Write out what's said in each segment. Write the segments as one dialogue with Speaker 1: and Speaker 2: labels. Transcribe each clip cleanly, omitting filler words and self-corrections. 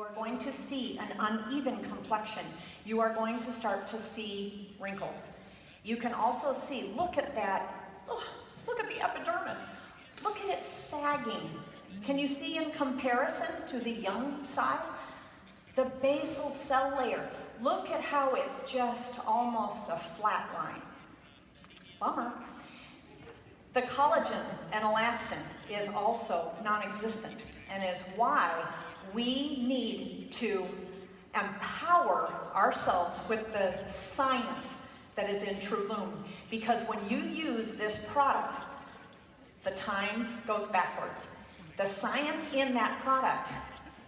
Speaker 1: You are going to see an uneven complexion. You are going to start to see wrinkles. You can also see, look at that, oh, look at the epidermis. Look at it sagging. Can you see in comparison to the young side? The basal cell layer, look at how it's just almost a flat line. Bummer. The collagen and elastin is also non-existent, and is why we need to empower ourselves with the science that is in Trulum. Because when you use this product, the time goes backwards. The science in that product,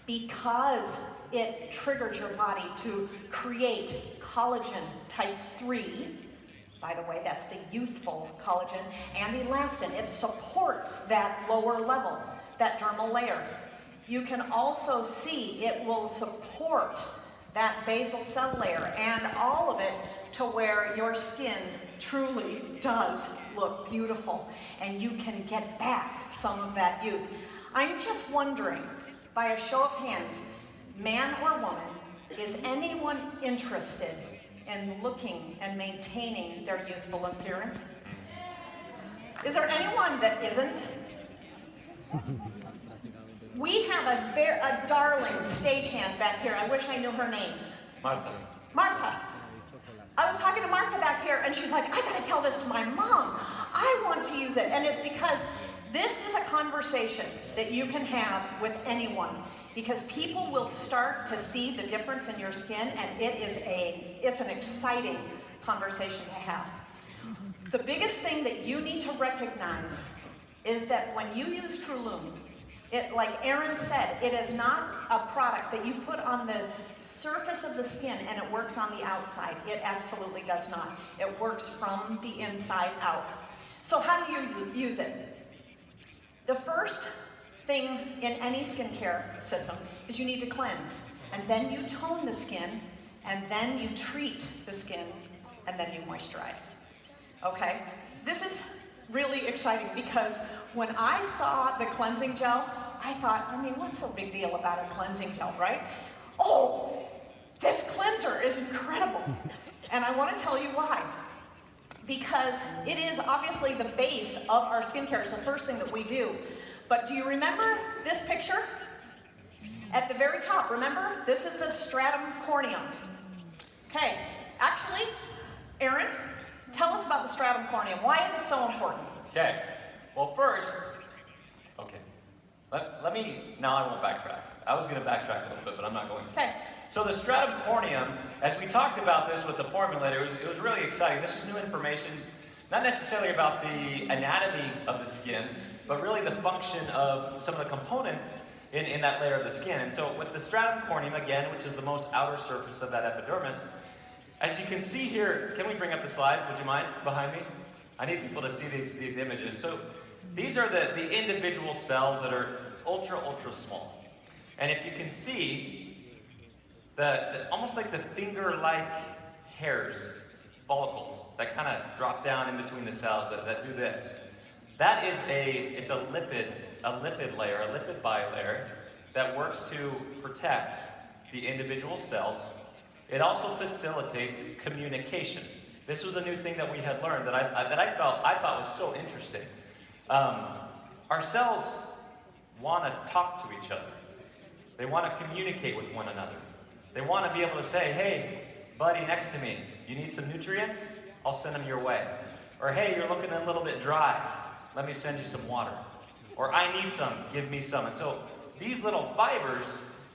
Speaker 1: because it triggers your body to create collagen type 3, by the way, that's the youthful collagen, and elastin. It supports that lower level, that dermal layer. You can also see it will support that basal cell layer and all of it to where your skin truly does look beautiful, and you can get back some of that youth. I'm just wondering, by a show of hands, man or woman, is anyone interested in looking and maintaining their youthful appearance? Is there anyone that isn't? We have a darling stagehand back here. I wish I knew her name.
Speaker 2: Martha.
Speaker 1: Martha. I was talking to Martha back here, and she's like, I gotta tell this to my mom. I want to use it. And it's because this is a conversation that you can have with anyone, because people will start to see the difference in your skin, and it's an exciting conversation to have. The biggest thing that you need to recognize is that when you use Trulum, like Erin said, it is not a product that you put on the surface of the skin and it works on the outside. It absolutely does not. It works from the inside out. So how do you use it? The first thing in any skincare system is you need to cleanse. And then you tone the skin, and then you treat the skin, and then you moisturize. Okay? This is really exciting because when I saw the cleansing gel, I thought, I mean, what's so big deal about a cleansing gel, right? Oh, this cleanser is incredible. And I want to tell you why. Because it is obviously the base of our skincare. It's the first thing that we do. But do you remember this picture? At the very top, remember? This is the stratum corneum. Okay, actually, Erin, tell us about the stratum corneum. Why is it so important?
Speaker 2: Okay, well first, now I won't backtrack. I was going to backtrack a little bit, but I'm not going to.
Speaker 1: Okay.
Speaker 2: So the stratum corneum, as we talked about this with the formulator, it was really exciting. This was new information, not necessarily about the anatomy of the skin, but really the function of some of the components in that layer of the skin. And so with the stratum corneum, again, which is the most outer surface of that epidermis, as you can see here, can we bring up the slides, would you mind, behind me? I need people to see these images. So these are the individual cells that are ultra small. And if you can see, almost like the finger-like hairs, follicles, that kind of drop down in between the cells that do this. That is it's a lipid layer, a lipid bilayer that works to protect the individual cells. It also facilitates communication. This was a new thing that we had learned that I thought was so interesting. Our cells want to talk to each other. They want to communicate with one another. They want to be able to say, hey, buddy next to me, you need some nutrients? I'll send them your way. Or hey, you're looking a little bit dry. Let me send you some water. Or I need some, give me some. And so these little fibers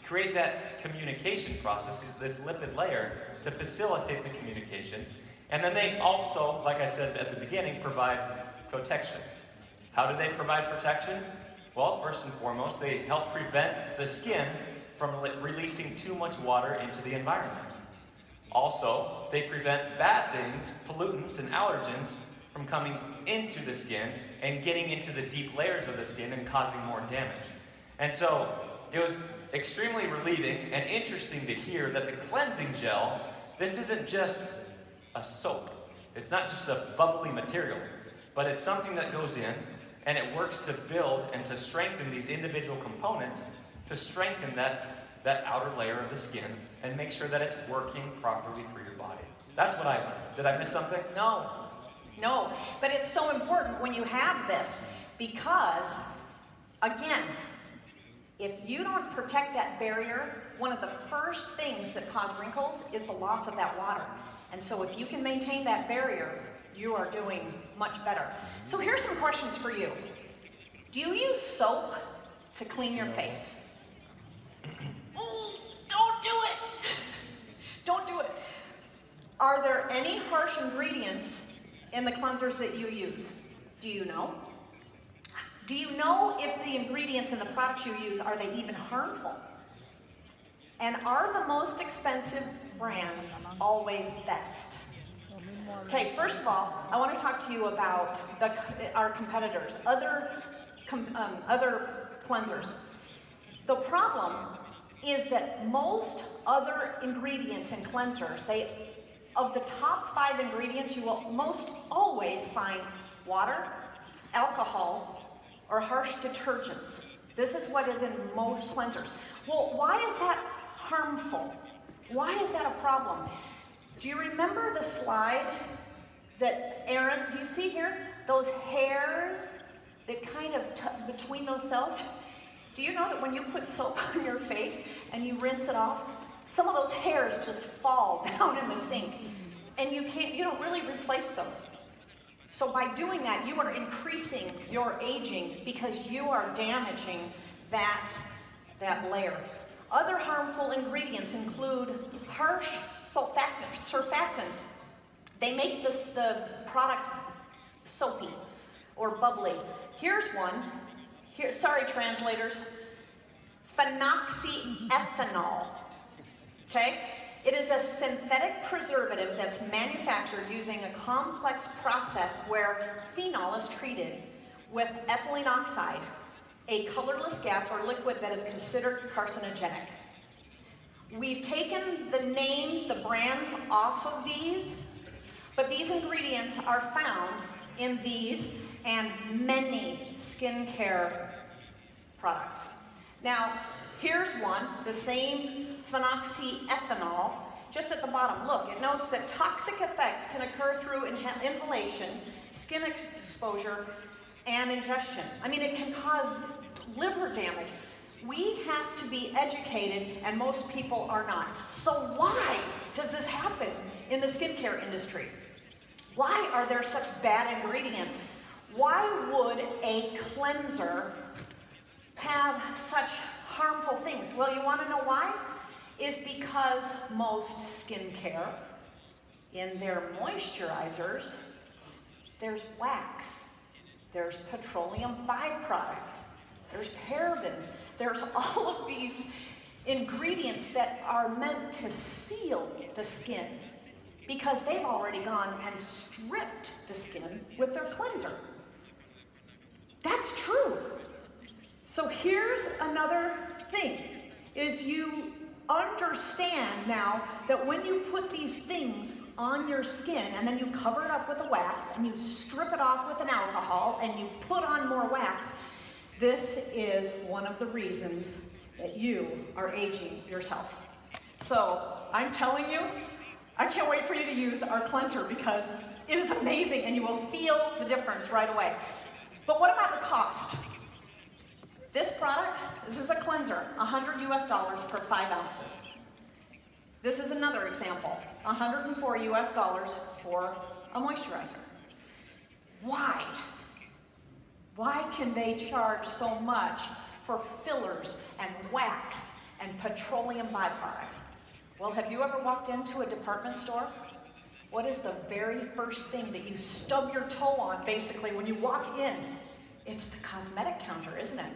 Speaker 2: create that communication process, this lipid layer, to facilitate the communication. And then they also, like I said at the beginning, provide protection. How do they provide protection? Well, first and foremost, they help prevent the skin from releasing too much water into the environment. Also, they prevent bad things, pollutants and allergens, from coming into the skin and getting into the deep layers of the skin and causing more damage. And so, it was extremely relieving and interesting to hear that the cleansing gel, this isn't just a soap. It's not just a bubbly material, but it's something that goes in and it works to build and to strengthen these individual components to strengthen that that outer layer of the skin and make sure that it's working properly for your body. That's what I learned. Did I miss something?
Speaker 1: No, but it's so important when you have this because, again, if you don't protect that barrier, one of the first things that cause wrinkles is the loss of that water. And so if you can maintain that barrier, you are doing much better. So here's some questions for you. Do you use soap to clean your face? Don't do it! Don't do it. Are there any harsh ingredients in the cleansers that you use? Do you know? Do you know if the ingredients in the products you use, are they even harmful? And are the most expensive brands always best? Okay, first of all, I want to talk to you about our competitors, other cleansers. The problem is that most other ingredients in cleansers, of the top 5 ingredients, you will most always find water, alcohol, or harsh detergents. This is what is in most cleansers. Well, why is that harmful? Why is that a problem? Do you remember the slide that Aaron, do you see here? Those hairs that kind of between those cells? Do you know that when you put soap on your face and you rinse it off, some of those hairs just fall down in the sink and you don't really replace those. So by doing that, you are increasing your aging because you are damaging that layer. Other harmful ingredients include harsh surfactants. They make the product soapy or bubbly. Here's one. Sorry, translators. Phenoxyethanol. Okay? It is a synthetic preservative that's manufactured using a complex process where phenol is treated with ethylene oxide, a colorless gas or liquid that is considered carcinogenic. We've taken the names, the brands off of these, but these ingredients are found in these and many skincare products. Now, here's one, the same phenoxyethanol, just at the bottom. Look, it notes that toxic effects can occur through inhalation, skin exposure, and ingestion. I mean, it can cause liver damage. We have to be educated, and most people are not. So why does this happen in the skincare industry? Why are there such bad ingredients? Why would a cleanser have such harmful things? Well, you want to know why? Is because most skincare, in their moisturizers, there's wax, there's petroleum byproducts, there's parabens, there's all of these ingredients that are meant to seal the skin because they've already gone and stripped the skin with their cleanser. That's true. So here's another thing, is you understand now that when you put these things on your skin and then you cover it up with a wax and you strip it off with an alcohol and you put on more wax, this is one of the reasons that you are aging yourself. So I'm telling you, I can't wait for you to use our cleanser because it is amazing and you will feel the difference right away. But what about the cost? This product, this is a cleanser, $100 US for 5 ounces. This is another example, $104 US for a moisturizer. Why? Why can they charge so much for fillers and wax and petroleum byproducts? Well, have you ever walked into a department store? What is the very first thing that you stub your toe on, basically, when you walk in? It's the cosmetic counter, isn't it?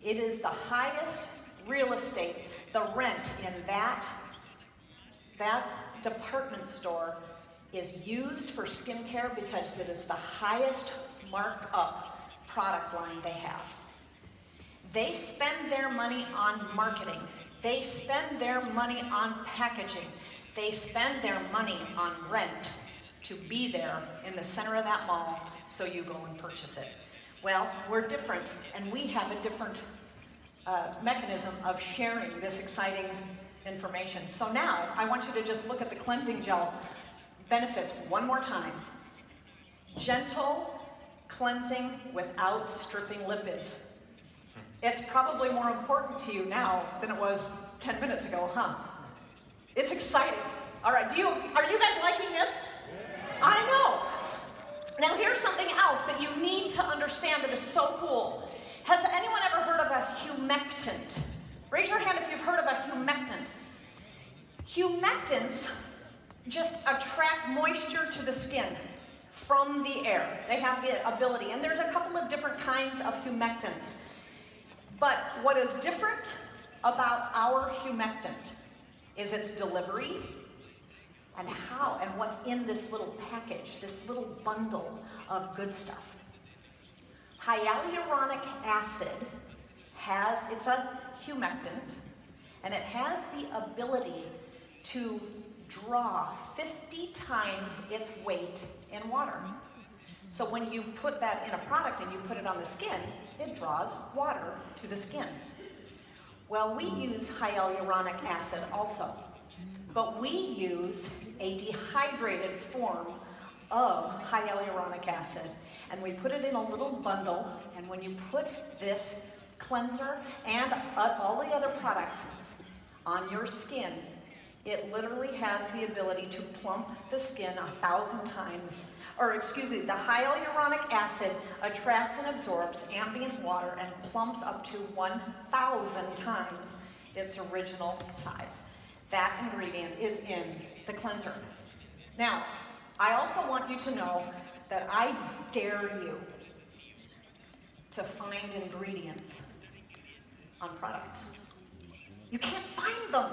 Speaker 1: It is the highest real estate. The rent in that department store is used for skincare because it is the highest marked up product line they have. They spend their money on marketing. They spend their money on packaging. They spend their money on rent to be there in the center of that mall so you go and purchase it. Well, we're different, and we have a different mechanism of sharing this exciting information. So now, I want you to just look at the cleansing gel benefits one more time. Gentle cleansing without stripping lipids. It's probably more important to you now than it was 10 minutes ago, huh? It's exciting. All right, are you guys liking this? I know. Now here's something else that you need to understand that is so cool. Has anyone ever heard of a humectant? Raise your hand if you've heard of a humectant. Humectants just attract moisture to the skin from the air. They have the ability, and there's a couple of different kinds of humectants. But what is different about our humectant is its delivery and how and what's in this little package, this little bundle of good stuff. Hyaluronic acid it's a humectant, and it has the ability to draw 50 times its weight in water. So when you put that in a product and you put it on the skin, it draws water to the skin. Well, we use hyaluronic acid also, but we use a dehydrated form of hyaluronic acid, and we put it in a little bundle, and when you put this cleanser and all the other products on your skin, it literally has the ability to plump the skin 1,000 times. The hyaluronic acid attracts and absorbs ambient water and plumps up to 1,000 times its original size. That ingredient is in the cleanser. Now, I also want you to know that I dare you to find ingredients on products. You can't find them.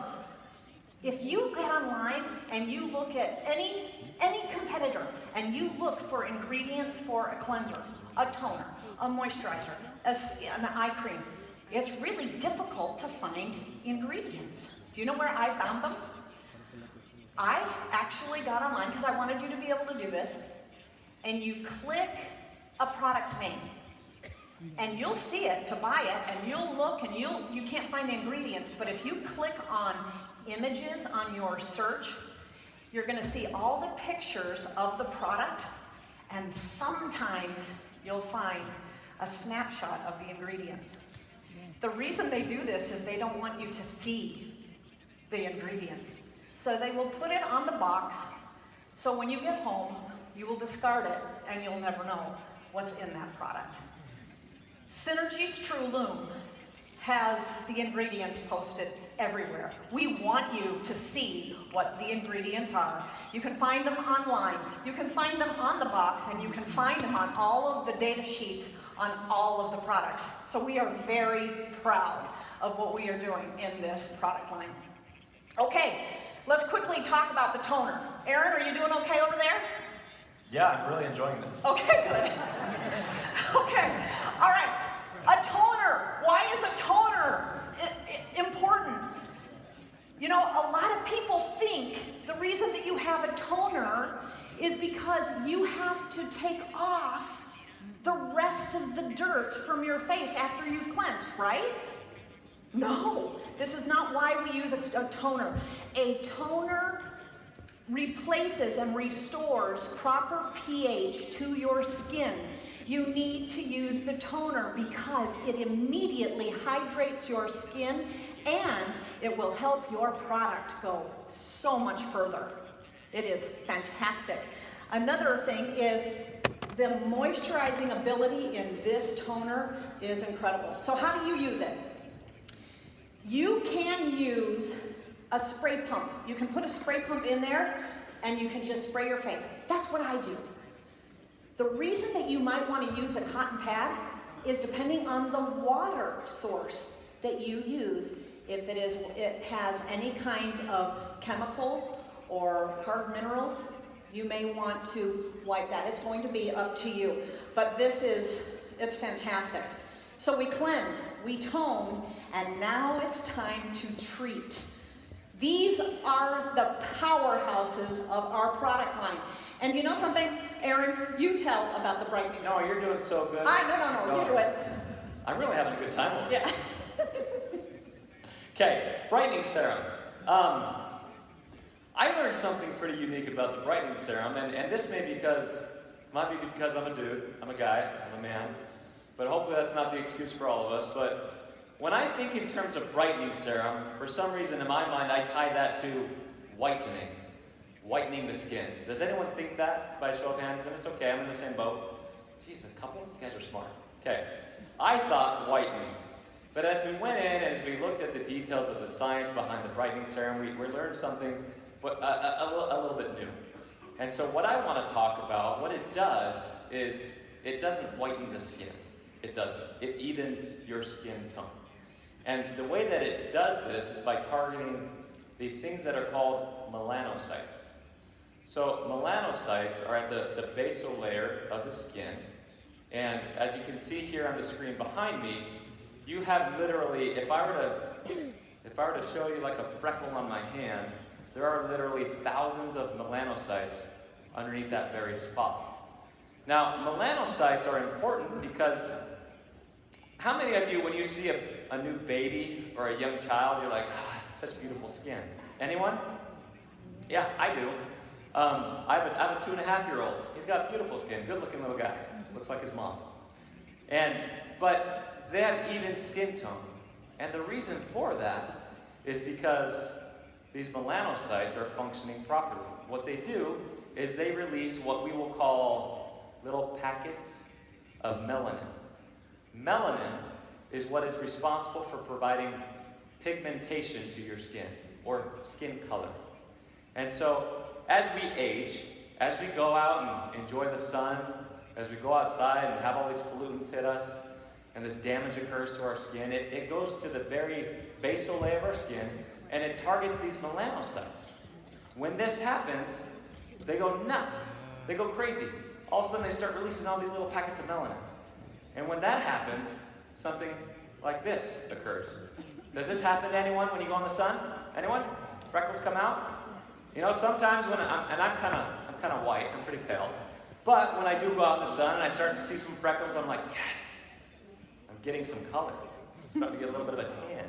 Speaker 1: If you get online and you look at any competitor and you look for ingredients for a cleanser, a toner, a moisturizer, an eye cream, it's really difficult to find ingredients. Do you know where I found them? I actually got online because I wanted you to be able to do this, and you click a product's name and you'll see it to buy it, and you'll look and you can't find the ingredients, but if you click on images on your search, you're going to see all the pictures of the product, and sometimes you'll find a snapshot of the ingredients. The reason they do this is they don't want you to see the ingredients. So they will put it on the box, so when you get home, you will discard it and you'll never know what's in that product. Synergy's Trulum has the ingredients posted everywhere. We want you to see what the ingredients are. You can find them online, you can find them on the box, and you can find them on all of the data sheets on all of the products. So we are very proud of what we are doing in this product line. Okay, let's quickly talk about the toner. Aaron, are you doing okay over there?
Speaker 2: Yeah, I'm really enjoying this.
Speaker 1: Okay, good. Okay, all right. A toner. Why is a toner important? You know, a lot of people think the reason that you have a toner is because you have to take off the rest of the dirt from your face after you've cleansed, right? No, this is not why we use a toner. A toner replaces and restores proper pH to your skin. You need to use the toner because it immediately hydrates your skin and it will help your product go so much further. It is fantastic. Another thing is the moisturizing ability in this toner is incredible. So how do you use it? You can use a spray pump. You can put a spray pump in there and you can just spray your face. That's what I do. The reason that you might want to use a cotton pad is depending on the water source that you use. If it has any kind of chemicals or hard minerals, you may want to wipe that. It's going to be up to you. But it's fantastic. So we cleanse, we tone, and now it's time to treat. These are the powerhouses of our product line. And you know something, Aaron? You tell about the brightening.
Speaker 2: No, you're doing so good.
Speaker 1: No, you do it.
Speaker 2: I'm really having a good time over
Speaker 1: Yeah.
Speaker 2: Okay, brightening serum. I learned something pretty unique about the brightening serum, and this might be because I'm a dude, I'm a guy, I'm a man, but hopefully that's not the excuse for all of us. But when I think in terms of brightening serum, for some reason in my mind I tie that to whitening the skin. Does anyone think that by a show of hands? Then it's okay, I'm in the same boat. Jeez, a couple? You guys are smart. Okay, I thought whitening. But as we went in and as we looked at the details of the science behind the brightening serum, we learned something a little bit new. And so what I want to talk about, what it does is it doesn't whiten the skin. It doesn't. It evens your skin tone. And the way that it does this is by targeting these things that are called melanocytes. So melanocytes are at the basal layer of the skin. And as you can see here on the screen behind me, you have literally, if I were to show you like a freckle on my hand, there are literally thousands of melanocytes underneath that very spot. Now, melanocytes are important because how many of you, when you see a new baby or a young child, you're like, such beautiful skin? Anyone? Yeah, I do. I have a 2.5-year-old. He's got beautiful skin, good-looking little guy. Looks like his mom. But they have even skin tone. And the reason for that is because these melanocytes are functioning properly. What they do is they release what we will call little packets of melanin. Melanin is what is responsible for providing pigmentation to your skin, or skin color. And so, as we age, as we go out and enjoy the sun, as we go outside and have all these pollutants hit us, and this damage occurs to our skin, it goes to the very basal layer of our skin, and it targets these melanocytes. When this happens, they go nuts. They go crazy. All of a sudden, they start releasing all these little packets of melanin. And when that happens, something like this occurs. Does this happen to anyone when you go in the sun? Anyone? Freckles come out? You know, sometimes when I'm kind of white, I'm pretty pale. But when I do go out in the sun and I start to see some freckles, I'm like, yes, I'm getting some color. I'm starting to get a little bit of a tan.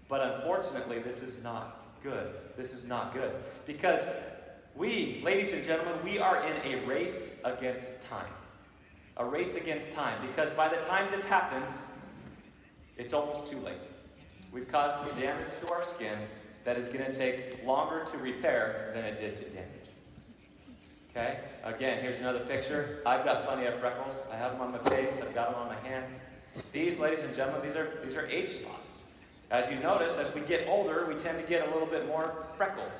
Speaker 2: But unfortunately, this is not good. This is not good. Because we, ladies and gentlemen, we are in a race against time. A race against time. Because by the time this happens, it's almost too late. We've caused some damage to our skin that is going to take longer to repair than it did to damage. Okay? Again, here's another picture. I've got plenty of freckles. I have them on my face. I've got them on my hands. These, ladies and gentlemen, these are age spots. As you notice, as we get older, we tend to get a little bit more freckles.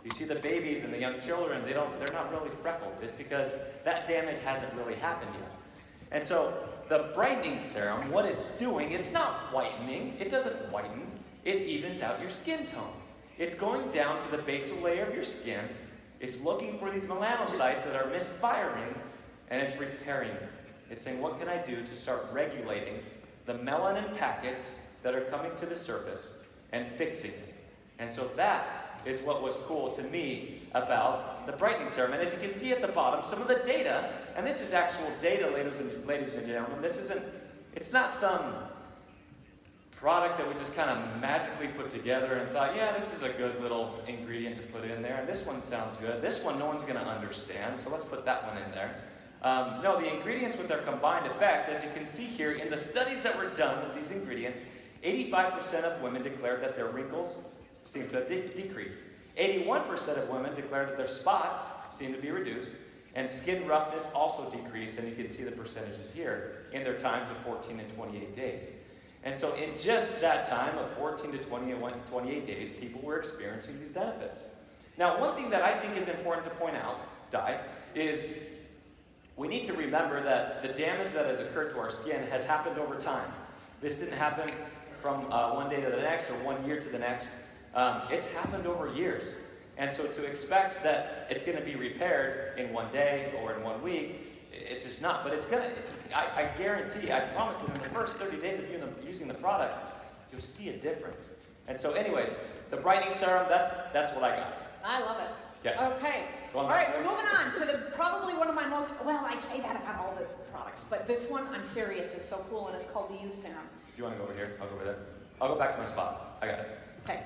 Speaker 2: You see the babies and the young children, they're not really freckled. It's because that damage hasn't really happened yet. And so the brightening serum, what it's doing, it's not whitening. It doesn't whiten. It evens out your skin tone. It's going down to the basal layer of your skin. It's looking for these melanocytes that are misfiring, and it's repairing them. It's saying, what can I do to start regulating the melanin packets that are coming to the surface and fixing it? And so that is what was cool to me about the brightening serum. And as you can see at the bottom, some of the data, and this is actual data, ladies and gentlemen. It's not some product that we just kind of magically put together and thought, yeah, this is a good little ingredient to put in there, and this one sounds good. This one no one's going to understand, so let's put that one in there. No, the ingredients with their combined effect, as you can see here, in the studies that were done with these ingredients, 85% of women declared that their wrinkles seem to have decreased. 81% of women declared that their spots seem to be reduced, and skin roughness also decreased, and you can see the percentages here in their times of 14 and 28 days. And so in just that time of 14 to 28 days, people were experiencing these benefits. Now, one thing that I think is important to point out, is we need to remember that the damage that has occurred to our skin has happened over time. This didn't happen from one day to the next or 1 year to the next. It's happened over years. And so to expect that it's going to be repaired in 1 day or in 1 week, it's just not. But it's going to, I guarantee, I promise that in the first 30 days of using the product, you'll see a difference. And so anyways, the brightening serum, that's what I got.
Speaker 1: I love it.
Speaker 2: Yeah.
Speaker 1: Okay. All right, we're moving on to probably one of my most, well, I say that about all the products, but this one, I'm serious, is so cool, and it's called the Youth Serum.
Speaker 2: Do you want to go over here? I'll go over there. I'll go back to my spot. I got it.
Speaker 1: Okay.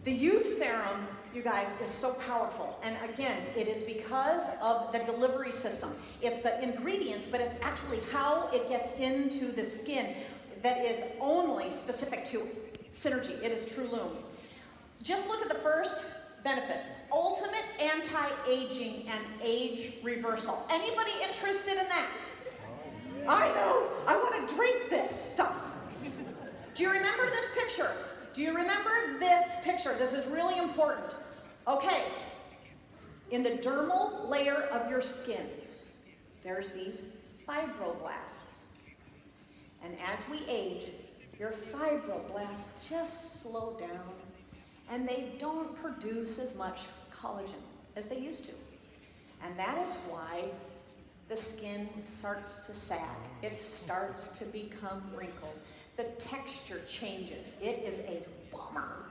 Speaker 1: The Youth Serum, you guys, is so powerful. And again, it is because of the delivery system. It's the ingredients, but it's actually how it gets into the skin that is only specific to Synergy. It is Trulum. Just look at the first benefit. Ultimate anti-aging and age reversal. Anybody interested in that? I know. I want to drink this stuff. Do you remember this picture? Do you remember this picture? This is really important. Okay. In the dermal layer of your skin, there's these fibroblasts. And as we age, your fibroblasts just slow down, and they don't produce as much collagen as they used to. And that is why the skin starts to sag. It starts to become wrinkled. The texture changes. It is a bummer.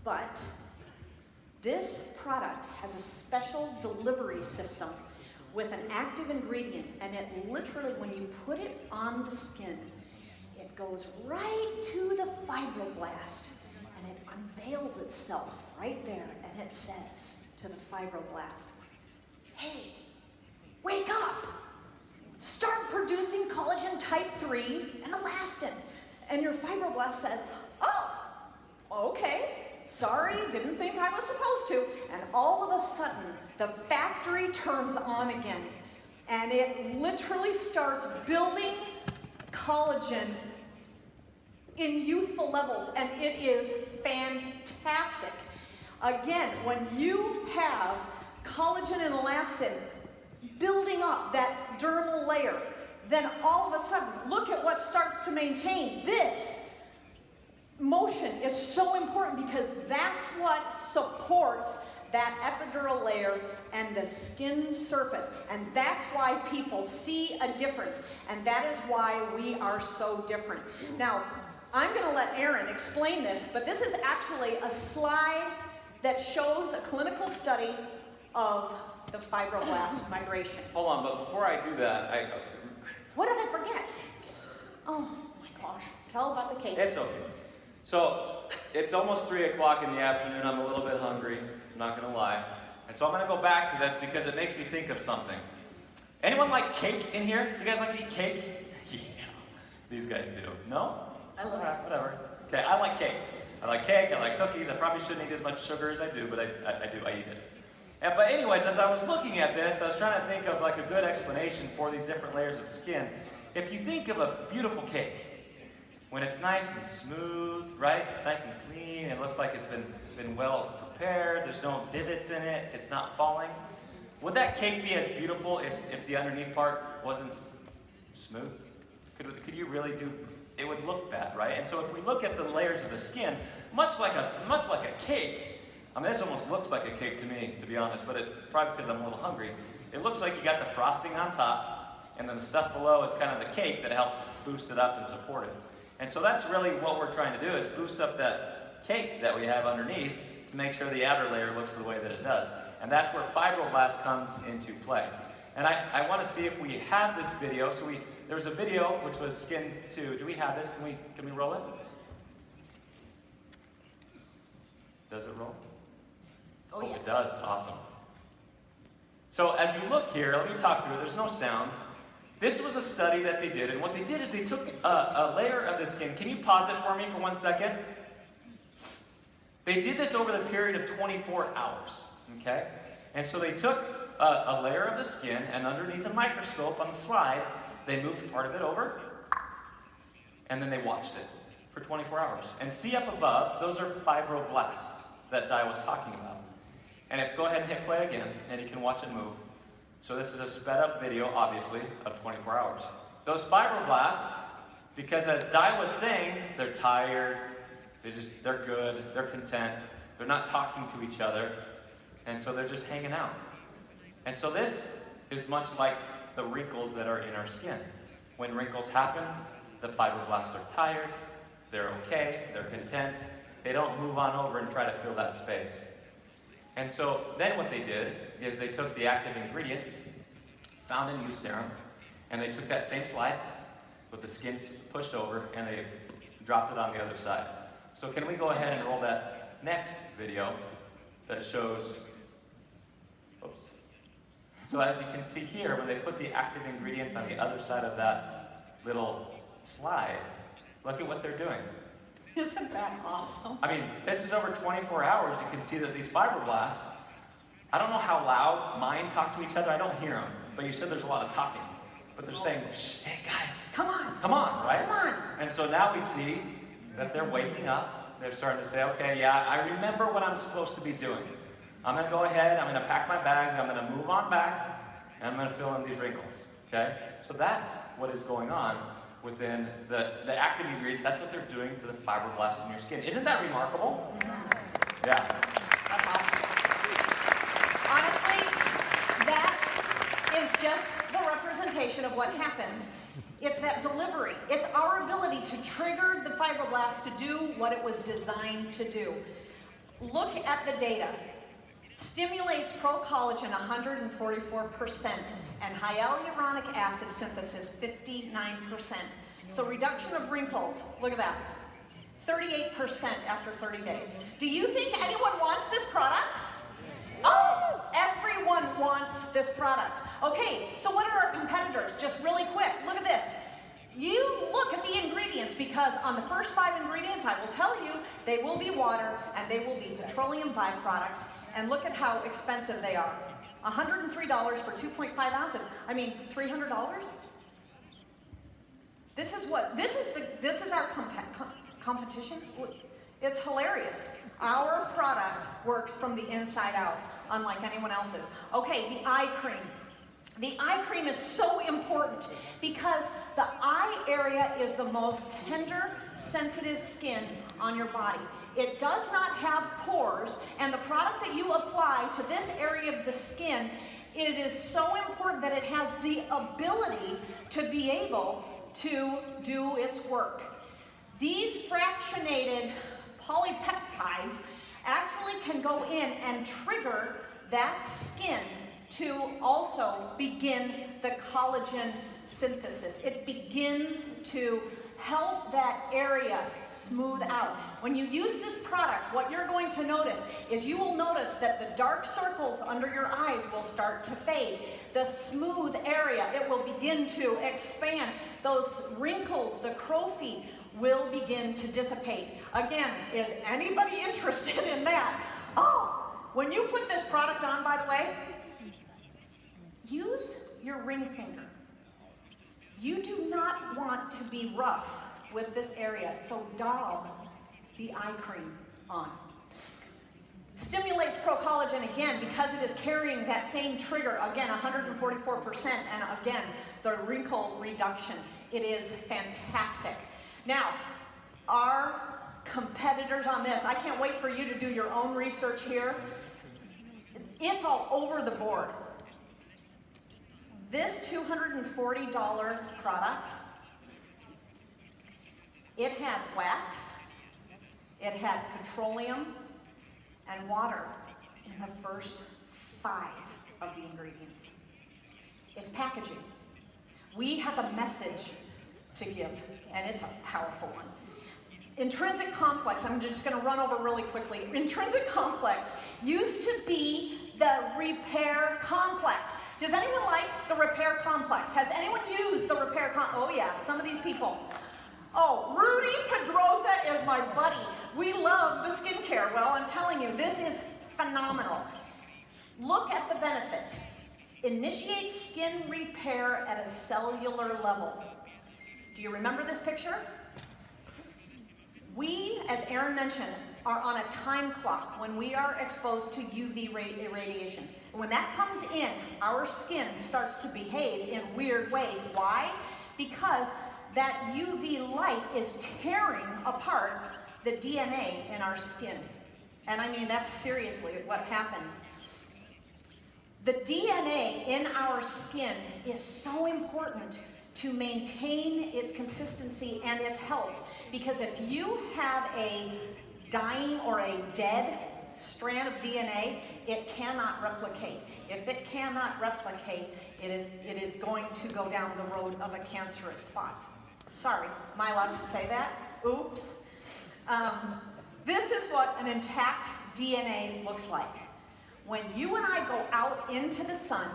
Speaker 1: But this product has a special delivery system with an active ingredient, and it literally, when you put it on the skin, it goes right to the fibroblast, and it unveils itself right there, and it says to the fibroblast, hey, wake up! Start producing collagen type 3 and elastin. And your fibroblast says, oh, okay, sorry, didn't think I was supposed to. And all of a sudden, the factory turns on again. And it literally starts building collagen in youthful levels. And it is fantastic. Again, when you have collagen and elastin building up that dermal layer, then all of a sudden, look at what starts to maintain. This motion is so important because that's what supports that epidural layer and the skin surface. And that's why people see a difference. And that is why we are so different. Now, I'm going to let Aaron explain this, but this is actually a slide that shows a clinical study of the fibroblast migration.
Speaker 2: Hold on, but before I do that,
Speaker 1: What did I forget? Oh my gosh. Tell about the cake.
Speaker 2: It's okay. So, it's almost 3 o'clock in the afternoon. I'm a little bit hungry, I'm not going to lie. And so I'm going to go back to this because it makes me think of something. Anyone like cake in here? You guys like to eat cake? Yeah, these guys do. No?
Speaker 1: I love
Speaker 2: it. Whatever. Okay, I like cake. I like cake, I like cookies. I probably shouldn't eat as much sugar as I do, but I do, I eat it. But anyways, as I was looking at this, I was trying to think of like a good explanation for these different layers of skin. If you think of a beautiful cake, when it's nice and smooth, right? It's nice and clean, it looks like it's been well prepared, there's no divots in it, it's not falling. Would that cake be as beautiful as if the underneath part wasn't smooth? Could you really do, it would look bad, right? And so if we look at the layers of the skin, much like a cake, I mean, this almost looks like a cake to me, to be honest, but probably because I'm a little hungry. It looks like you got the frosting on top, and then the stuff below is kind of the cake that helps boost it up and support it. And so that's really what we're trying to do, is boost up that cake that we have underneath to make sure the outer layer looks the way that it does. And that's where fibroblast comes into play. And I want to see if we have this video. So there was a video which was skin 2. Do we have this? Can we roll it? Does it roll?
Speaker 1: Oh, yeah.
Speaker 2: It does. Awesome. So as you look here, let me talk through it. There's no sound. This was a study that they did, and what they did is they took a layer of the skin. Can you pause it for me for 1 second? They did this over the period of 24 hours, okay? And so they took a layer of the skin, and underneath a microscope on the slide, they moved part of it over, and then they watched it for 24 hours. And see up above, those are fibroblasts that Di was talking about. And go ahead and hit play again, and you can watch it move. So this is a sped up video, obviously, of 24 hours. Those fibroblasts, because as Di was saying, they're tired, they're good, they're content, they're not talking to each other, and so they're just hanging out. And so this is much like the wrinkles that are in our skin. When wrinkles happen, the fibroblasts are tired, they're okay, they're content, they don't move on over and try to fill that space. And so then what they did is they took the active ingredient found in Youth Serum, And they took that same slide with the skin pushed over and they dropped it on the other side. So can we go ahead and roll that next video that shows, oops. So as you can see here, when they put the active ingredients on the other side of that little slide, look at what they're doing.
Speaker 1: Isn't that awesome?
Speaker 2: I mean, this is over 24 hours. You can see that these fibroblasts, I don't know how loud mine talk to each other. I don't hear them. But you said there's a lot of talking. But they're saying, shh, hey guys, come on, right?
Speaker 1: Come on.
Speaker 2: And so now we see that they're waking up. They're starting to say, okay, yeah, I remember what I'm supposed to be doing. I'm going to go ahead, I'm going to pack my bags, I'm going to move on back, and I'm going to fill in these wrinkles, okay? So that's what is going on within the active ingredients. That's what they're doing to the fibroblasts in your skin. Isn't that remarkable?
Speaker 1: Mm-hmm.
Speaker 2: Yeah.
Speaker 1: That's awesome. Honestly, that is just the representation of what happens. It's that delivery. It's our ability to trigger the fibroblast to do what it was designed to do. Look at the data. Stimulates pro-collagen 144% and hyaluronic acid synthesis 59%. So reduction of wrinkles, look at that, 38% after 30 days. Do you think anyone wants this product? Oh, everyone wants this product. Okay, so what are our competitors? Just really quick, look at this. You look at the ingredients because on the first 5 ingredients, I will tell you, they will be water and they will be petroleum byproducts. And look at how expensive they are. $103 for 2.5 ounces. I mean, $300? This is our competition. It's hilarious. Our product works from the inside out, unlike anyone else's. Okay, the eye cream. The eye cream is so important because the eye area is the most tender, sensitive skin on your body. It does not have pores, and the product that you apply to this area of the skin, it is so important that it has the ability to be able to do its work. These fractionated polypeptides actually can go in and trigger that skin to also begin the collagen synthesis. It begins to help that area smooth out. When you use this product, what you're going to notice is you will notice that the dark circles under your eyes will start to fade. The smooth area, it will begin to expand. Those wrinkles, the crow's feet, will begin to dissipate. Again, is anybody interested in that? Oh, when you put this product on, by the way, use your ring finger. You do not want to be rough with this area, so daub the eye cream on. Stimulates pro-collagen again because it is carrying that same trigger, again 144%, and again the wrinkle reduction. It is fantastic. Now, our competitors on this, I can't wait for you to do your own research here. It's all over the board. This $240 product, it had wax, it had petroleum, and water in the first 5 of the ingredients. It's packaging. We have a message to give, and it's a powerful one. Intrinsic complex, I'm just going to run over really quickly. Intrinsic complex used to be the repair complex. Does anyone like the repair complex? Has anyone used the repair complex? Oh yeah, some of these people. Oh, Rudy Pedrosa is my buddy. We love the skincare. Well, I'm telling you, this is phenomenal. Look at the benefit. Initiate skin repair at a cellular level. Do you remember this picture? We, as Aaron mentioned, are on a time clock when we are exposed to UV radiation. And when that comes in, our skin starts to behave in weird ways. Why? Because that UV light is tearing apart the DNA in our skin. And I mean, that's seriously what happens. The DNA in our skin is so important to maintain its consistency and its health. Because if you have a dying or a dead strand of DNA, it cannot replicate. If it cannot replicate, it is going to go down the road of a cancerous spot. Sorry, am I allowed to say that? Oops. This is what an intact DNA looks like. When you and I go out into the sun,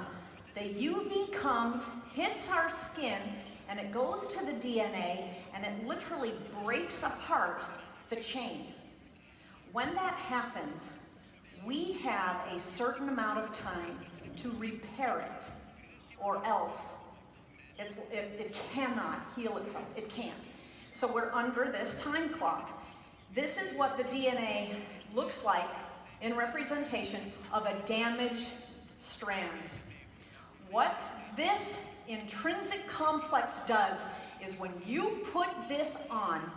Speaker 1: the UV comes, hits our skin, and it goes to the DNA, and it literally breaks apart the chain. When that happens, we have a certain amount of time to repair it, or else it cannot heal itself. It can't. So we're under this time clock. This is what the DNA looks like in representation of a damaged strand. What this intrinsic complex does is when you put this on,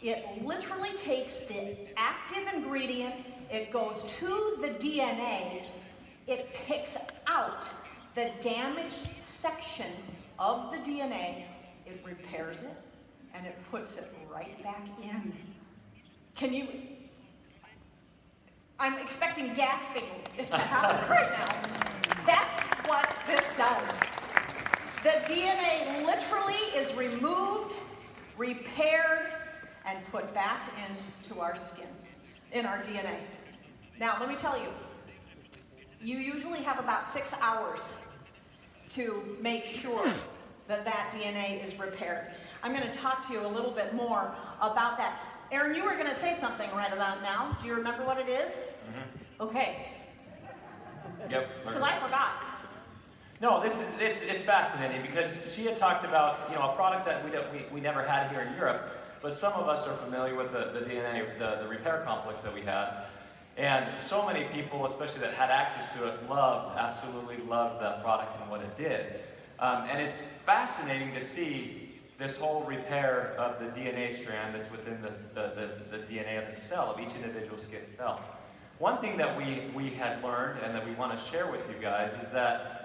Speaker 1: it literally takes the active ingredient, it goes to the DNA, it picks out the damaged section of the DNA, it repairs it, and it puts it right back in. I'm expecting gasping to happen right now. That's what this does. The DNA literally is removed, repaired, and put back into our skin, in our DNA. Now, let me tell you, you usually have about 6 hours to make sure that that DNA is repaired. I'm going to talk to you a little bit more about that. Aaron, you were going to say something right about now. Do you remember what it is?
Speaker 2: Mm-hmm.
Speaker 1: Okay.
Speaker 2: Yep.
Speaker 1: Because I forgot.
Speaker 2: No, it's fascinating because she had talked about a product that we never had here in Europe, but some of us are familiar with the DNA, the repair complex that we had, and so many people, especially that had access to it, absolutely loved that product and what it did, and it's fascinating to see this whole repair of the DNA strand that's within the DNA of the cell, of each individual skin cell. One thing that we had learned and that we want to share with you guys is that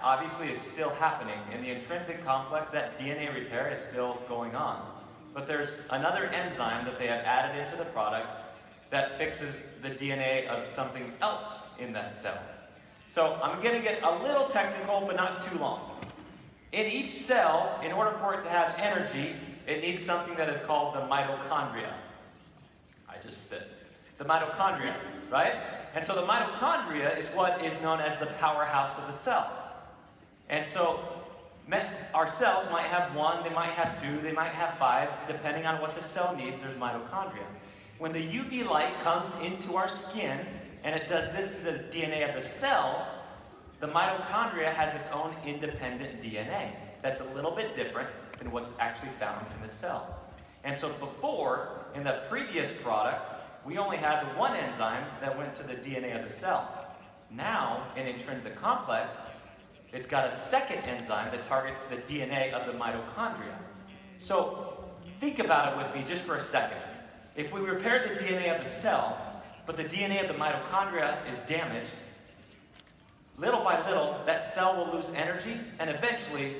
Speaker 2: obviously is still happening. In the intrinsic complex, that DNA repair is still going on. But there's another enzyme that they have added into the product that fixes the DNA of something else in that cell. So I'm going to get a little technical, but not too long. In each cell, in order for it to have energy, it needs something that is called the mitochondria. I just spit. The mitochondria, right? And so the mitochondria is what is known as the powerhouse of the cell. And so our cells might have 1, they might have 2, they might have 5, depending on what the cell needs, there's mitochondria. When the UV light comes into our skin, and it does this to the DNA of the cell, the mitochondria has its own independent DNA. That's a little bit different than what's actually found in the cell. And so before, in the previous product, we only had the one enzyme that went to the DNA of the cell. Now, in intrinsic complex, it's got a second enzyme that targets the DNA of the mitochondria. So think about it with me just for a second. If we repair the DNA of the cell, but the DNA of the mitochondria is damaged, little by little, that cell will lose energy, and eventually,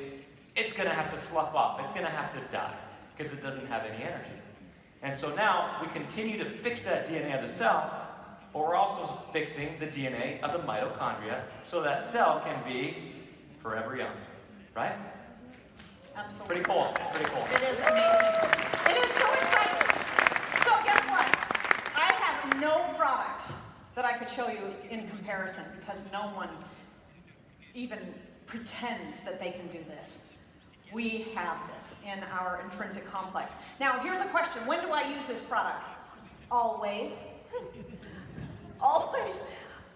Speaker 2: it's going to have to slough off. It's going to have to die, because it doesn't have any energy. And so now, we continue to fix that DNA of the cell, but we're also fixing the DNA of the mitochondria, so that cell can be forever young. Right?
Speaker 1: Absolutely.
Speaker 2: Pretty cool. Pretty cool.
Speaker 1: It is amazing. It is so exciting. So guess what? I have no products that I could show you in comparison because no one even pretends that they can do this. We have this in our intrinsic complex. Now, here's a question. When do I use this product? Always. Always.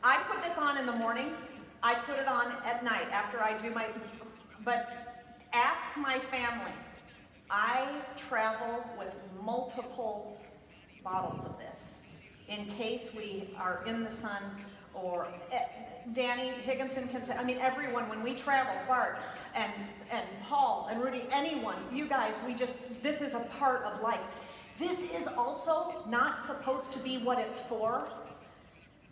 Speaker 1: I put this on in the morning. I put it on at night after I do my... But ask my family. I travel with multiple bottles of this in case we are in the sun, or Danny Higginson can say, I mean, everyone, when we travel, Bart and Paul and Rudy, anyone, you guys, this is a part of life. This is also not supposed to be what it's for.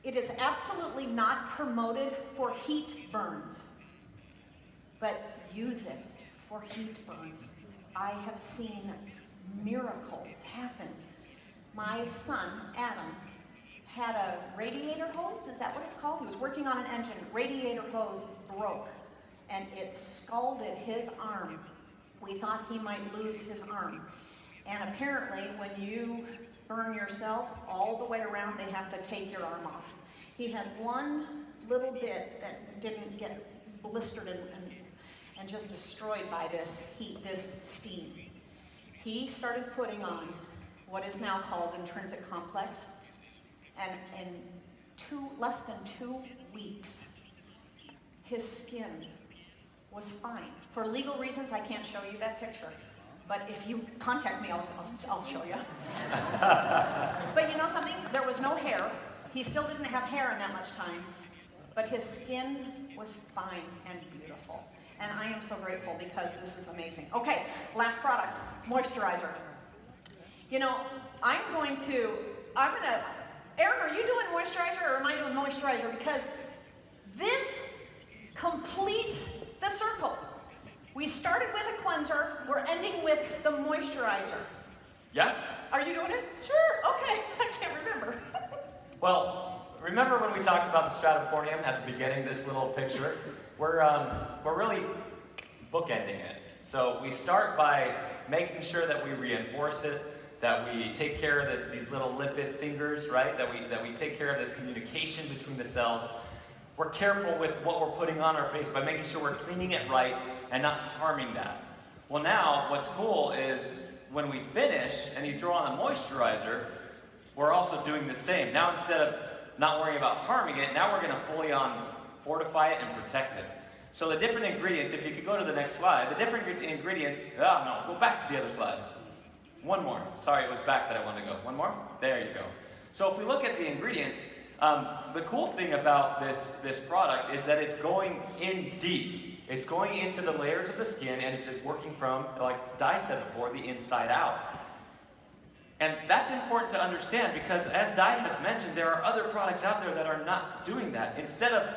Speaker 1: It is absolutely not promoted for heat burns, but use it for heat burns. I have seen miracles happen. My son, Adam, had a radiator hose, is that what it's called? He was working on an engine, radiator hose broke, and it scalded his arm. We thought he might lose his arm. And apparently, when you burn yourself all the way around, they have to take your arm off. He had one little bit that didn't get blistered and just destroyed by this heat, this steam. He started putting on what is now called intrinsic complex, and in less than 2 weeks, his skin was fine. For legal reasons, I can't show you that picture. But if you contact me, I'll show you. But you know something? There was no hair. He still didn't have hair in that much time. But his skin was fine and beautiful. And I am so grateful because this is amazing. Okay, last product, moisturizer. You know, Erin, are you doing moisturizer or am I doing moisturizer? Because this completes the circle. We started with a cleanser, we're ending with the moisturizer.
Speaker 2: Yeah?
Speaker 1: Are you doing it? Sure, okay, I can't remember.
Speaker 2: Well, remember when we talked about the stratocorneum at the beginning, this little picture? We're really bookending it. So we start by making sure that we reinforce it, that we take care of these little lipid fingers, right? That we take care of this communication between the cells. We're careful with what we're putting on our face by making sure we're cleaning it right and not harming that. Well, now what's cool is when we finish and you throw on the moisturizer, we're also doing the same. Now instead of not worrying about harming it, now we're going to fully on fortify it and protect it. So the different ingredients, if you could go to the next slide, the different ingredients, go back to the other slide. One more. Sorry, it was back that I wanted to go. One more? There you go. So if we look at the ingredients, the cool thing about this product is that it's going in deep. It's going into the layers of the skin and it's working from, like Di said before, the inside out. And that's important to understand because as Di has mentioned, there are other products out there that are not doing that. Instead of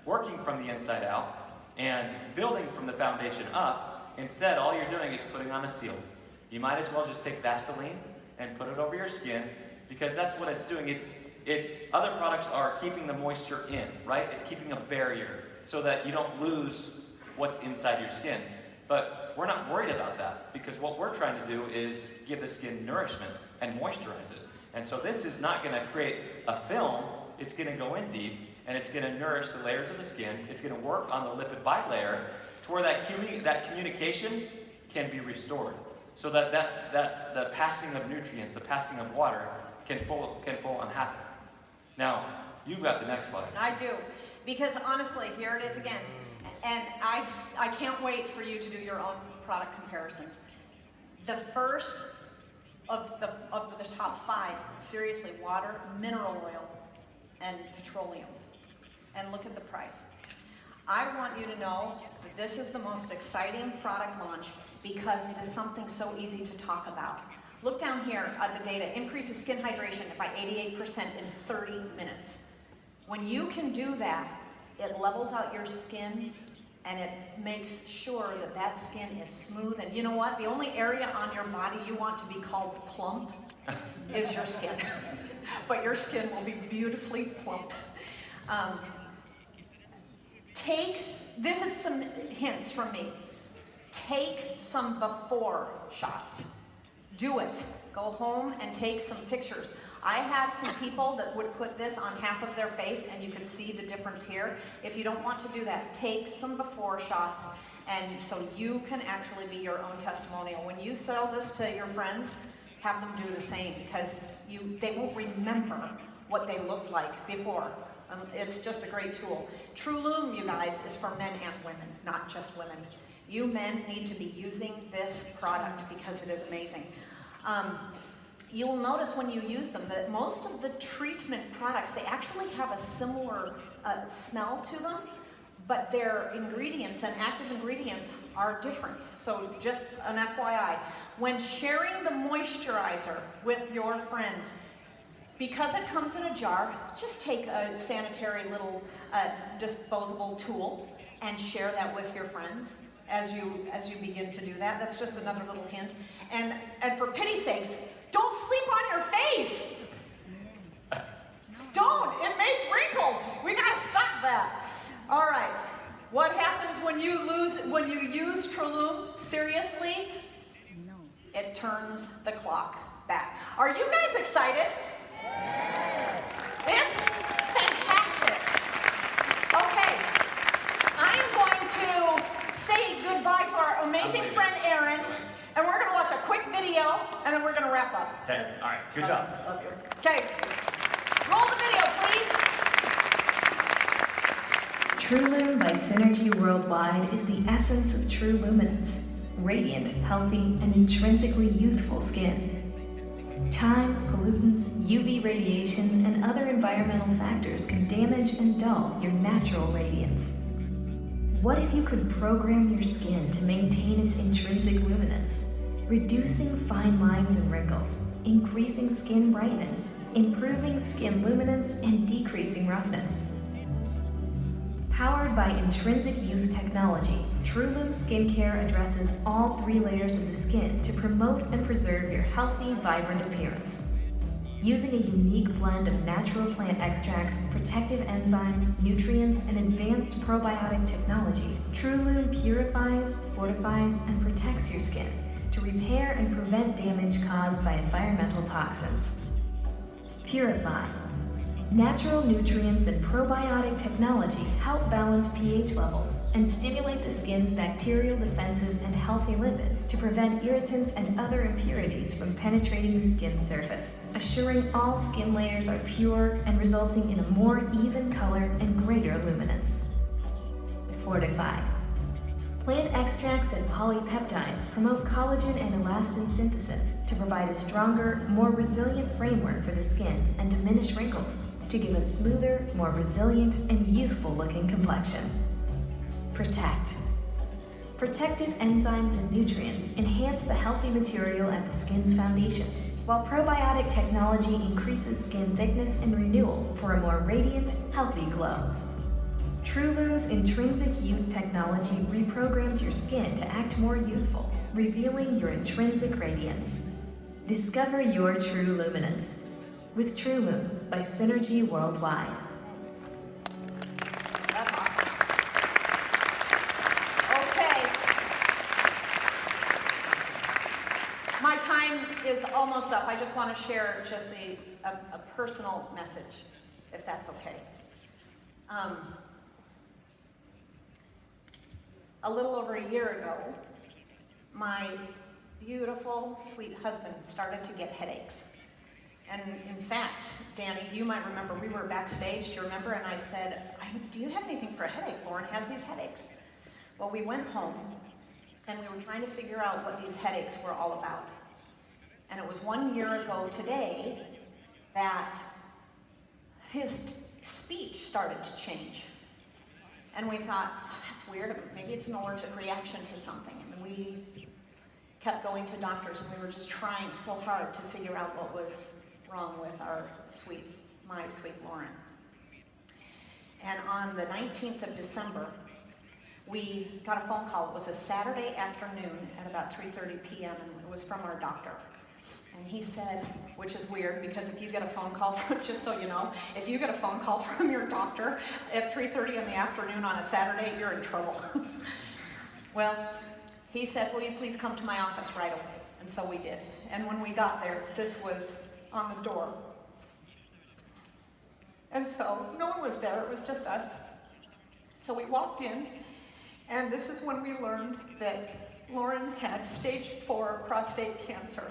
Speaker 2: working from the inside out and building from the foundation up, instead all you're doing is putting on a seal. You might as well just take Vaseline and put it over your skin because that's what it's doing. Other products are keeping the moisture in, right? It's keeping a barrier so that you don't lose what's inside your skin. But we're not worried about that because what we're trying to do is give the skin nourishment and moisturize it. And so this is not going to create a film. It's going to go in deep and it's going to nourish the layers of the skin. It's going to work on the lipid bilayer to where that communication can be restored so that the passing of nutrients, the passing of water can full on happen. Now, you've got the next slide.
Speaker 1: I do, because honestly, here it is again, and I can't wait for you to do your own product comparisons. The first of the top 5, seriously, water, mineral oil, and petroleum. And look at the price. I want you to know that this is the most exciting product launch because it is something so easy to talk about. Look down here at the data. Increases skin hydration by 88% in 30 minutes. When you can do that, it levels out your skin and it makes sure that that skin is smooth. And you know what? The only area on your body you want to be called plump is your skin. But your skin will be beautifully plump. This is some hints from me. Take some before shots. Do it. Go home and take some pictures. I had some people that would put this on half of their face and you could see the difference here. If you don't want to do that, take some before shots and so you can actually be your own testimonial. When you sell this to your friends, have them do the same because they won't remember what they looked like before. It's just a great tool. Trulum, you guys, is for men and women, not just women. You men need to be using this product because it is amazing. You will notice when you use them that most of the treatment products, they actually have a similar smell to them, but their ingredients and active ingredients are different. So just an FYI, when sharing the moisturizer with your friends, because it comes in a jar, just take a sanitary little disposable tool and share that with your friends as you begin to do that. That's just another little hint. And for pity's sakes, don't sleep on your face. Don't. It makes wrinkles. We gotta stop that. All right. What happens when you use Trulum seriously?
Speaker 3: No.
Speaker 1: It turns the clock back. Are you guys excited? It's fantastic. Okay. I'm going to say goodbye to our amazing friend Aaron, and we're going to watch a quick video, and then we're going to wrap up.
Speaker 2: Okay, all right, good job.
Speaker 1: Love you. Okay. Roll the video, please.
Speaker 4: Trulum by Synergy Worldwide is the essence of true luminance, radiant, healthy, and intrinsically youthful skin. Time, pollutants, UV radiation, and other environmental factors can damage and dull your natural radiance. What if you could program your skin to maintain its intrinsic luminance, reducing fine lines and wrinkles, increasing skin brightness, improving skin luminance, and decreasing roughness? Powered by intrinsic youth technology, Trulum Skincare addresses all 3 layers of the skin to promote and preserve your healthy, vibrant appearance. Using a unique blend of natural plant extracts, protective enzymes, nutrients, and advanced probiotic technology, Trulum purifies, fortifies, and protects your skin to repair and prevent damage caused by environmental toxins. Purify. Natural nutrients and probiotic technology help balance pH levels and stimulate the skin's bacterial defenses and healthy lipids to prevent irritants and other impurities from penetrating the skin's surface, assuring all skin layers are pure and resulting in a more even color and greater luminance. Fortify. Plant extracts and polypeptides promote collagen and elastin synthesis to provide a stronger, more resilient framework for the skin and diminish wrinkles, to give a smoother, more resilient, and youthful-looking complexion. Protect. Protective enzymes and nutrients enhance the healthy material at the skin's foundation, while probiotic technology increases skin thickness and renewal for a more radiant, healthy glow. Trulum's intrinsic youth technology reprograms your skin to act more youthful, revealing your intrinsic radiance. Discover your true luminance with Trulum by Synergy Worldwide.
Speaker 1: That's awesome. Okay. My time is almost up. I just want to share just a personal message, if that's okay. A little over a year ago, my beautiful, sweet husband started to get headaches. And in fact, Danny, you might remember, we were backstage, do you remember? And I said, do you have anything for a headache? Lauren has these headaches. Well, we went home, and we were trying to figure out what these headaches were all about. And it was 1 year ago today that his speech started to change. And we thought, oh, that's weird, maybe it's an allergic reaction to something. And we kept going to doctors, and we were just trying so hard to figure out what was wrong with my sweet Lauren. And on the 19th of December, we got a phone call. It was a Saturday afternoon at about 3:30 p.m., and it was from our doctor. And he said, which is weird, because if you get a phone call from, just so you know, if you get a phone call from your doctor at 3:30 in the afternoon on a Saturday, you're in trouble. Well, he said, will you please come to my office right away? And so we did. And when we got there, this was on the door. And so no one was there, it was just us. So we walked in, and this is when we learned that Lauren had stage 4 prostate cancer.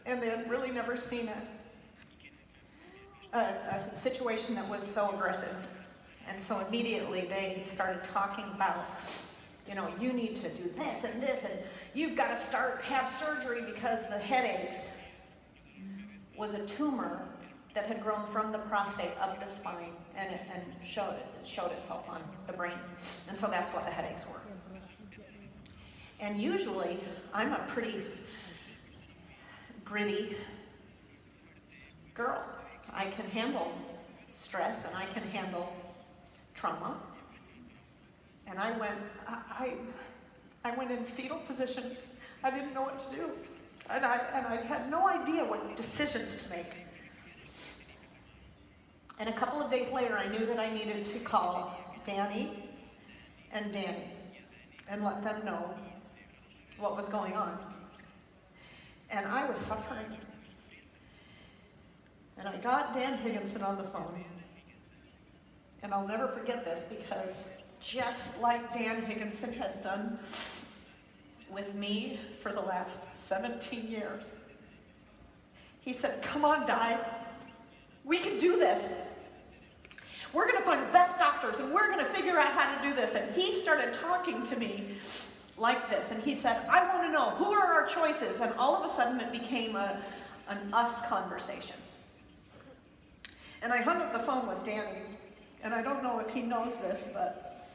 Speaker 1: And they had really never seen a situation that was so aggressive. And so immediately they started talking about, you know, you need to do this, and you've got to have surgery, because the headaches was a tumor that had grown from the prostate up the spine, and showed itself on the brain. And so that's what the headaches were. And usually, I'm a pretty gritty girl. I can handle stress, and I can handle trauma. And I went in fetal position. I didn't know what to do. And I had no idea what decisions to make. And a couple of days later, I knew that I needed to call Danny and Danny and let them know what was going on. And I was suffering. And I got Dan Higginson on the phone. And I'll never forget this, because just like Dan Higginson has done with me for the last 17 years, he said, "Come on, Di, we can do this. We're going to find the best doctors, and we're going to figure out how to do this." And he started talking to me like this, and he said, "I want to know, who are our choices?" And all of a sudden it became an us conversation. And I hung up the phone with Danny, and I don't know if he knows this, but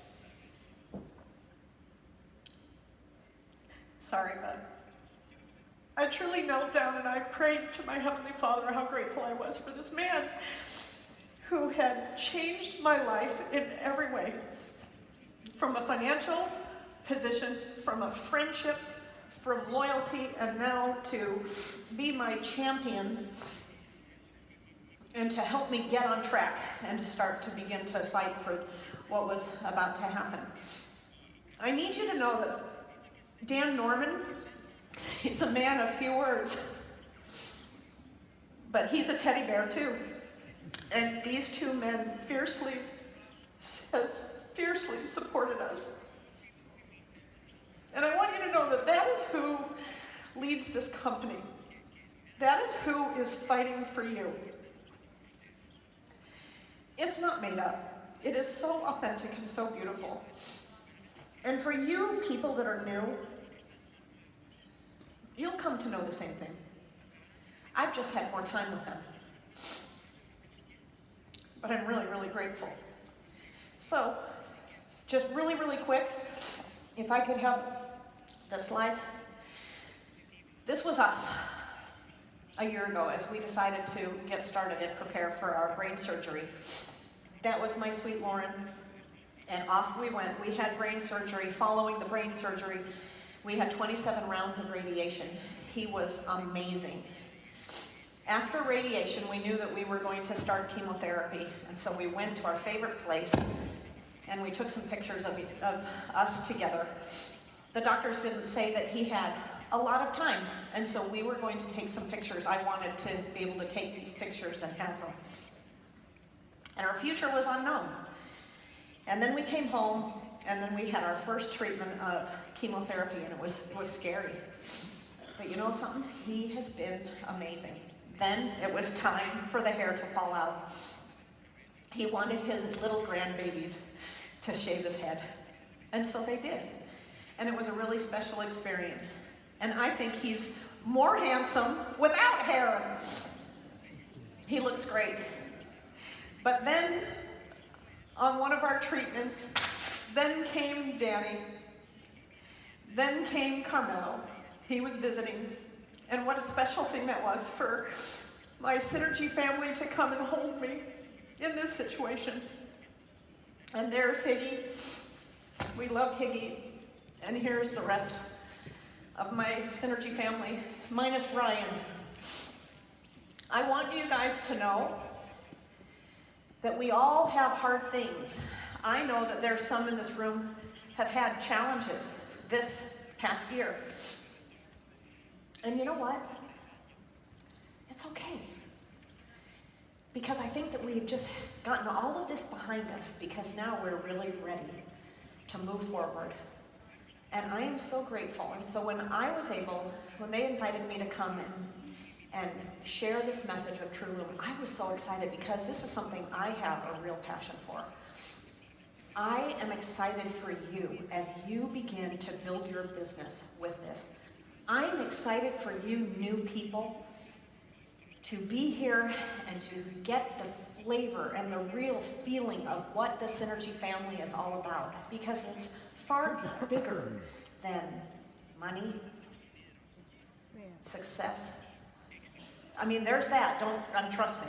Speaker 1: sorry, but I truly knelt down and I prayed to my Heavenly Father how grateful I was for this man who had changed my life in every way, from a financial position, from a friendship, from loyalty, and now to be my champion and to help me get on track and to start to begin to fight for what was about to happen. I need you to know that Dan Norman, he's a man of few words, but he's a teddy bear too. And these two men fiercely supported us. And I want you to know that that is who leads this company. That is who is fighting for you. It's not made up. It is so authentic and so beautiful. And for you people that are new, you'll come to know the same thing. I've just had more time with them. But I'm really, really grateful. So, just really, really quick, if I could have the slides. This was us a year ago as we decided to get started and prepare for our brain surgery. That was my sweet Lauren, and off we went. We had brain surgery. Following the brain surgery, we had 27 rounds of radiation. He was amazing. After radiation, we knew that we were going to start chemotherapy, and so we went to our favorite place, and we took some pictures of us together. The doctors didn't say that he had a lot of time, and so we were going to take some pictures. I wanted to be able to take these pictures and have them. And our future was unknown. And then we came home, and then we had our first treatment of chemotherapy, and it was scary. But you know something? He has been amazing. Then it was time for the hair to fall out. He wanted his little grandbabies to shave his head. And so they did. And it was a really special experience. And I think he's more handsome without hair. He looks great. But then, on one of our treatments, then came Danny. Then came Carmelo. He was visiting. And what a special thing that was for my Synergy family to come and hold me in this situation. And there's Higgy. We love Higgy. And here's the rest of my Synergy family, minus Ryan. I want you guys to know that we all have hard things. I know that there's some in this room have had challenges this past year. And you know what? It's okay. Because I think that we've just gotten all of this behind us, because now we're really ready to move forward. And I am so grateful. And so when they invited me to come and share this message of Trulum, I was so excited, because this is something I have a real passion for. I am excited for you as you begin to build your business with this. I'm excited for you new people to be here and to get the flavor and the real feeling of what the Synergy family is all about, because it's far bigger than money, success. I mean, there's that, trust me.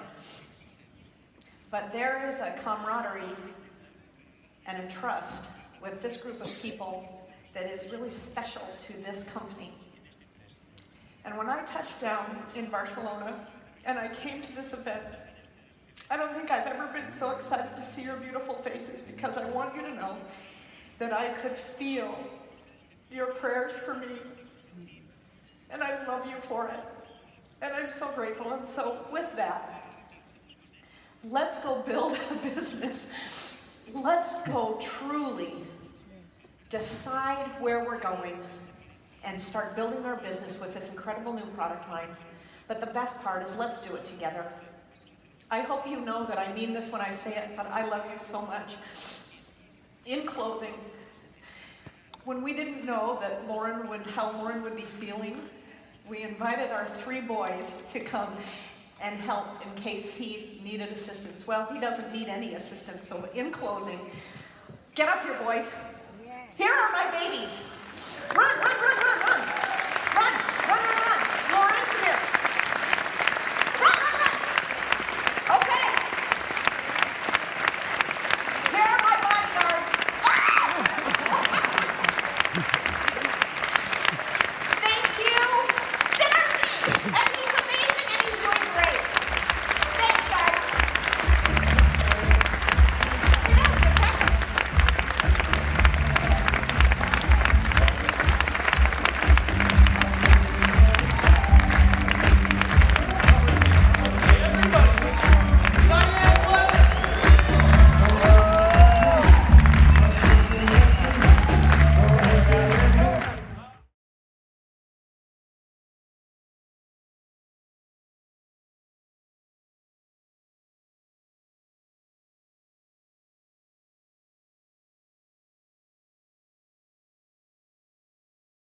Speaker 1: But there is a camaraderie and a trust with this group of people that is really special to this company. And when I touched down in Barcelona and I came to this event, I don't think I've ever been so excited to see your beautiful faces, because I want you to know that I could feel your prayers for me. And I love you for it. And I'm so grateful. And so with that, let's go build a business. Let's go truly decide where we're going and start building our business with this incredible new product line. But the best part is, let's do it together. I hope you know that I mean this when I say it, but I love you so much. In closing, when we didn't know that how Lauren would be feeling, we invited our 3 boys to come and help in case he needed assistance. Well, he doesn't need any assistance, so in closing, get up here, boys. Here are my babies. Run, run, run, run, run.